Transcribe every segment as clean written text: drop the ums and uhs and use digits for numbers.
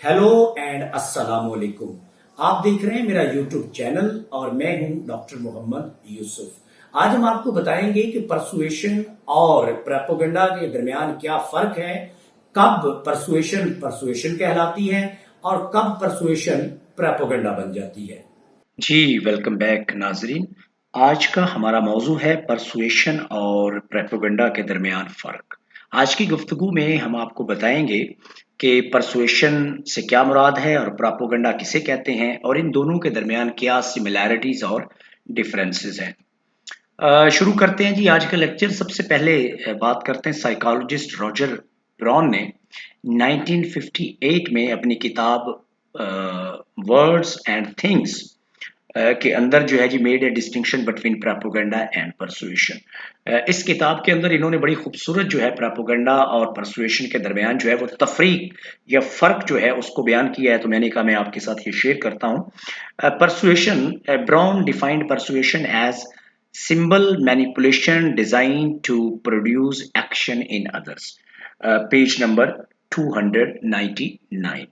Hello and अस्सलाम वालेकुम। आप देख रहे हैं मेरा यूट्यूब चैनल और मैं हूं डॉक्टर मोहम्मद यूसुफ। आज हम आपको बताएंगे कि परसुएशन और प्रोपेगेंडा के दरमियान क्या फर्क है, कब परसुएशन परसुएशन कहलाती है और कब परसुएशन प्रोपेगेंडा बन जाती है। जी, वेलकम बैक नाज़रीन। आज का हमारा मौजू है परसुएशन और प्रोपेगेंडा के दरमियान फ़र्क। आज की गुफ्तगू में हम आपको बताएंगे कि परसुएशन से क्या मुराद है और प्रोपेगेंडा किसे कहते हैं और इन दोनों के दरमियान क्या सिमिलैरिटीज़ और डिफरेंसेस हैं। शुरू करते हैं जी आज का लेक्चर। सबसे पहले बात करते हैं साइकोलॉजिस्ट रॉजर ब्राउन ने 1958 में अपनी किताब वर्ड्स एंड थिंग्स के अंदर जो है जी made a distinction between propaganda and persuasion. इस किताब के अंदर इन्होंने बड़ी खूबसूरत जो है प्रोपेगेंडा और परसुएशन के दरमियान जो है वो तफरीक या फ़र्क जो है उसको बयान किया है। तो मैंने कहा मैं आपके साथ ये शेयर करता हूँ। Persuasion, Brown defined persuasion as symbol manipulation designed to produce action in others. Page number 299,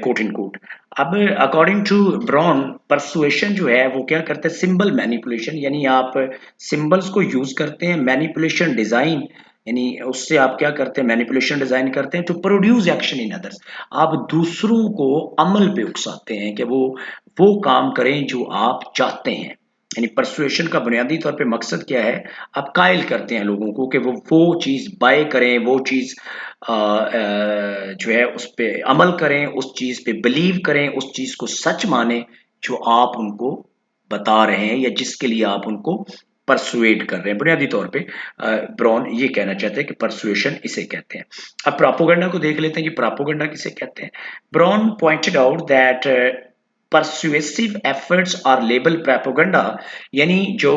coat in coat. अब अकॉर्डिंग टू ब्रॉन परसुएशन जो है वो क्या करते हैं, सिंबल मैनिपुलेशन, यानी आप सिंबल्स को यूज करते हैं, मैनिपुलेशन डिजाइन यानी उससे आप क्या करते हैं, मैनिपुलेशन डिजाइन करते हैं to produce action in others. आप दूसरों को अमल पे उकसाते हैं कि वो काम करें जो आप चाहते हैं। यानी परसुएशन का बुनियादी तौर पे मकसद क्या है, आप कायल करते हैं लोगों को कि वो चीज़ बाय करें, वो चीज़ जो है उस पे अमल करें, उस चीज़ पे बिलीव करें, उस चीज़ को सच माने जो आप उनको बता रहे हैं या जिसके लिए आप उनको परसुएड कर रहे हैं। बुनियादी तौर पे ब्राउन ये कहना चाहते हैं कि परसुएशन इसे कहते हैं। अब प्रोपेगेंडा को देख लेते हैं कि प्रोपेगेंडा किसे कहते हैं। Brown pointed out that persuasive efforts are label propaganda, यानी जो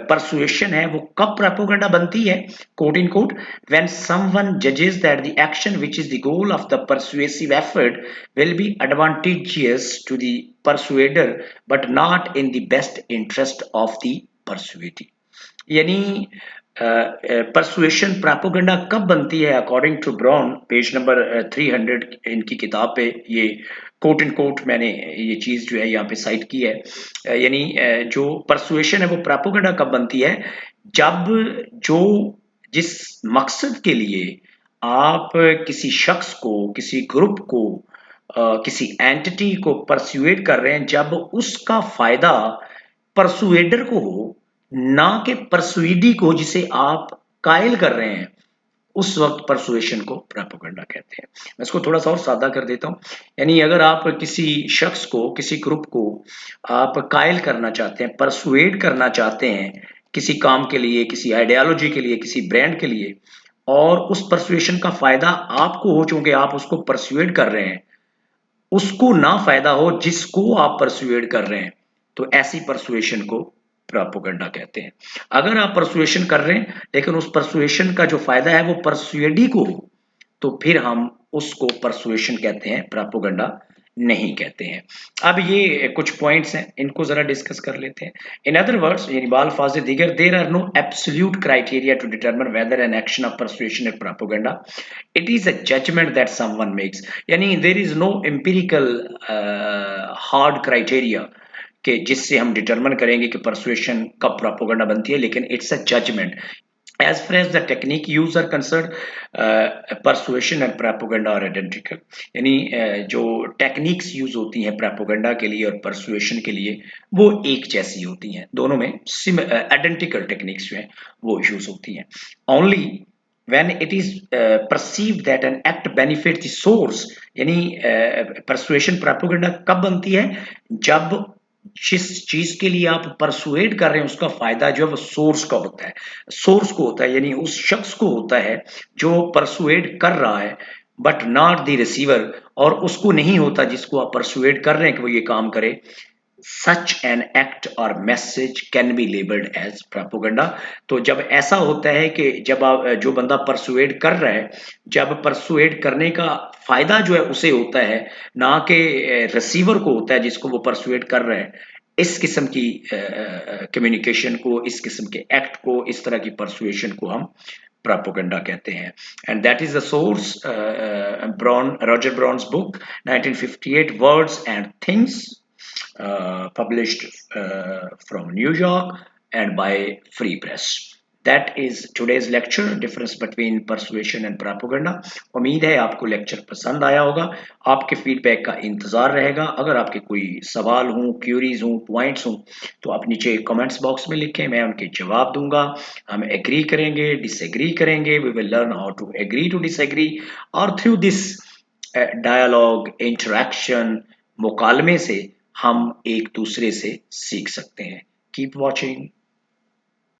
परसुएशन है वो कब प्रोपेगेंडा बनती है, quote in quote, when someone जजेस that the action which is the goal of the persuasive effort will be advantageous to the persuader but not in the best interest of the persuadee. यानी persuasion propaganda कब बनती है, according to Brown, page number 300 इनकी किताब पे ये coat in coat मैंने ये चीज जो है यहाँ पे साइट की है। यानी जो परसुएशन है वो प्रोपेगेंडा कब बनती है, जब जो जिस मकसद के लिए आप किसी शख्स को, किसी ग्रुप को, किसी एंटिटी को परसुएट कर रहे हैं, जब उसका फायदा परसुएडर को हो, ना कि परसुइडी को जिसे आप कायल कर रहे हैं, उस वक्त परसुएशन को प्रोपेगेंडा कहते हैं। मैं इसको थोड़ा सा और सादा कर देता हूँ। यानी अगर आप किसी शख्स को, किसी ग्रुप को आप कायल करना चाहते हैं, परसुएड करना चाहते हैं किसी काम के लिए, किसी आइडियोलॉजी के लिए, किसी ब्रांड के लिए, और उस परसुएशन का फायदा आपको हो, चूंकि आप उसको परसुएड कर रहे हैं, उसको ना फायदा हो जिसको आप परसुएड कर रहे हैं, तो ऐसी परसुएशन को प्रोपेगेंडा कहते हैं। अगर आप परसुएशन कर रहे हैं लेकिन उस परसुएशन का जो फायदा है वो परसुएडी को हो, तो फिर हम उसको परसुएशन कहते हैं, प्रोपेगेंडा नहीं कहते हैं। अब ये कुछ पॉइंट्स हैं, इनको जरा डिस्कस कर लेते हैं। इन अदर वर्ड्स, यानी बाल्फाज दिगर, there are no absolute criteria to determine whether an action of persuasion is propaganda, it is a judgment that someone makes. यानी there is no empirical hard criteria कि जिससे हम डिटरमिन करेंगे कि परसुएशन कब प्रोपेगेंडा बनती है, लेकिन it's a judgement. As far as the technique used are concerned, persuasion and propaganda are identical. यानी जो टेक्निक्स यूज होती हैं प्रोपेगेंडा के लिए और परसुएशन के लिए वो एक जैसी होती हैं, दोनों में आइडेंटिकल टेक्निक्स जो हैं वो यूज होती हैं। Only when it is perceived that an act benefits the source, यानी persuasion propaganda कब बनती है, जब जिस चीज के लिए आप परसुएड कर रहे हैं उसका फायदा जो है वो सोर्स का होता है, सोर्स को होता है, यानी उस शख्स को होता है जो परसुएड कर रहा है, बट नॉट द रिसीवर, और उसको नहीं होता जिसको आप परसुएड कर रहे हैं कि वो ये काम करे। Such an act or message can be labelled as propaganda. तो जब ऐसा होता है कि जब आप, जो बंदा परसुएड कर रहा है, जब परसुएड करने का फायदा जो है उसे होता है, ना कि रिसीवर को होता है जिसको वो परसुएड कर रहा है, इस किस्म की कम्युनिकेशन को, इस किस्म के एक्ट को, इस तरह की परसुएशन को हम प्रोपेगेंडा कहते हैं, and that is the source Roger Brown's book 1958 words and things, published from New York and by Free Press. That is today's lecture, difference between persuasion and propaganda. उम्मीद है आपको लेक्चर पसंद आया होगा। आपके फीडबैक का इंतज़ार रहेगा। अगर आपके कोई सवाल हों, क्यूरीज हों, पॉइंट्स हों, तो आप नीचे कमेंट्स बॉक्स में लिखें, मैं उनके जवाब दूंगा। हम एग्री करेंगे, डिसएग्री करेंगे, we will learn how to agree to disagree, और थ्रू दिस डायलॉग, इंटरेक्शन, मुकालमे से हम एक दूसरे से सीख सकते हैं। Keep watching.